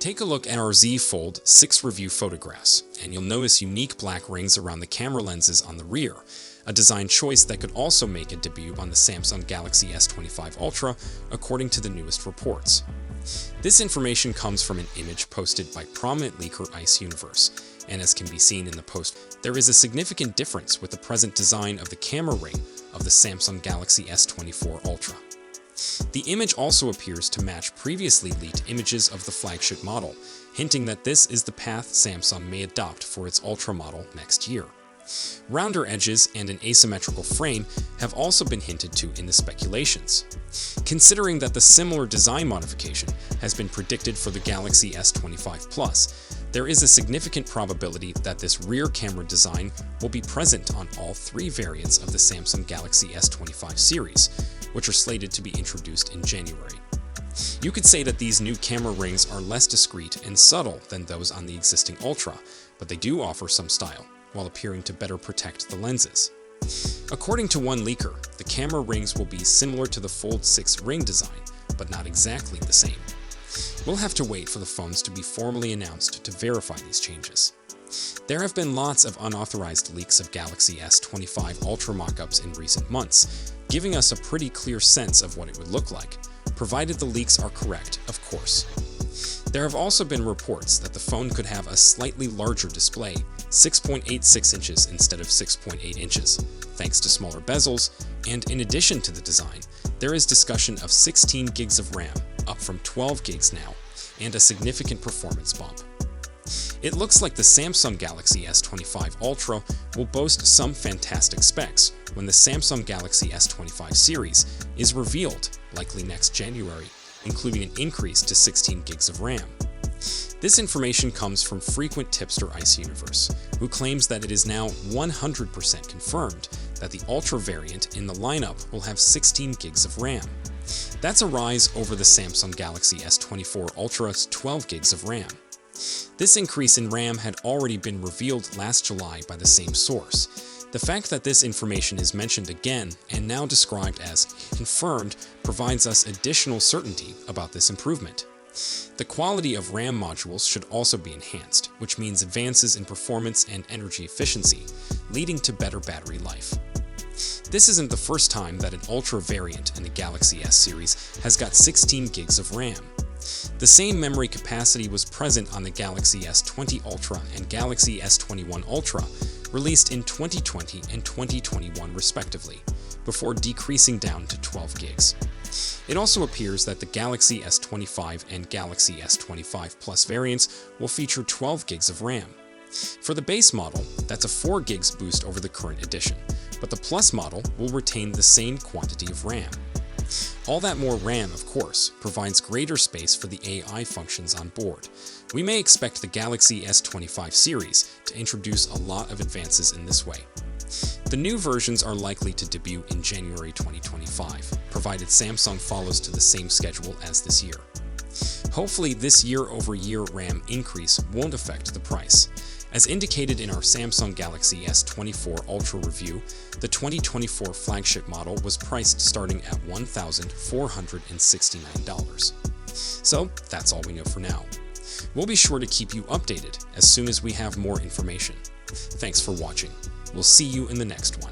Take a look at our Z Fold 6 review photographs, and you'll notice unique black rings around the camera lenses on the rear, a design choice that could also make a debut on the Samsung Galaxy S25 Ultra, according to the newest reports. This information comes from an image posted by prominent leaker Universe, and as can be seen in the post, there is a significant difference with the present design of the camera ring of the Samsung Galaxy S24 Ultra. The image also appears to match previously leaked images of the flagship model, hinting that this is the path Samsung may adopt for its Ultra model next year. Rounder edges and an asymmetrical frame have also been hinted to in the speculations. Considering that the similar design modification has been predicted for the Galaxy S25 Plus, there is a significant probability that this rear camera design will be present on all three variants of the Samsung Galaxy S25 series, which are slated to be introduced in January. You could say that these new camera rings are less discreet and subtle than those on the existing Ultra, but they do offer some style, while appearing to better protect the lenses. According to one leaker, the camera rings will be similar to the Fold 6 ring design, but not exactly the same. We'll have to wait for the phones to be formally announced to verify these changes. There have been lots of unauthorized leaks of Galaxy S25 Ultra mockups in recent months, giving us a pretty clear sense of what it would look like, provided the leaks are correct, of course. There have also been reports that the phone could have a slightly larger display, 6.86 inches instead of 6.8 inches, thanks to smaller bezels, and in addition to the design, there is discussion of 16 gigs of RAM, up from 12 gigs now, and a significant performance bump. It looks like the Samsung Galaxy S25 Ultra will boast some fantastic specs when the Samsung Galaxy S25 series is revealed, likely next January, including an increase to 16 gigs of RAM. This information comes from frequent tipster Universe, who claims that it is now 100% confirmed that the Ultra variant in the lineup will have 16 gigs of RAM. That's a rise over the Samsung Galaxy S24 Ultra's 12 gigs of RAM. This increase in RAM had already been revealed last July by the same source. The fact that this information is mentioned again and now described as confirmed provides us additional certainty about this improvement. The quality of RAM modules should also be enhanced, which means advances in performance and energy efficiency, leading to better battery life. This isn't the first time that an Ultra variant in the Galaxy S series has got 16 gigs of RAM. The same memory capacity was present on the Galaxy S20 Ultra and Galaxy S21 Ultra, released in 2020 and 2021 respectively, before decreasing down to 12 gigs. It also appears that the Galaxy S25 and Galaxy S25 Plus variants will feature 12 gigs of RAM. For the base model, that's a 4 gigs boost over the current edition, but the Plus model will retain the same quantity of RAM. All that more RAM, of course, provides greater space for the AI functions on board. We may expect the Galaxy S25 series to introduce a lot of advances in this way. The new versions are likely to debut in January 2025, provided Samsung follows to the same schedule as this year. Hopefully, this year-over-year RAM increase won't affect the price. As indicated in our Samsung Galaxy S24 Ultra review, the 2024 flagship model was priced starting at $1,469. So that's all we know for now. We'll be sure to keep you updated as soon as we have more information. Thanks for watching. We'll see you in the next one.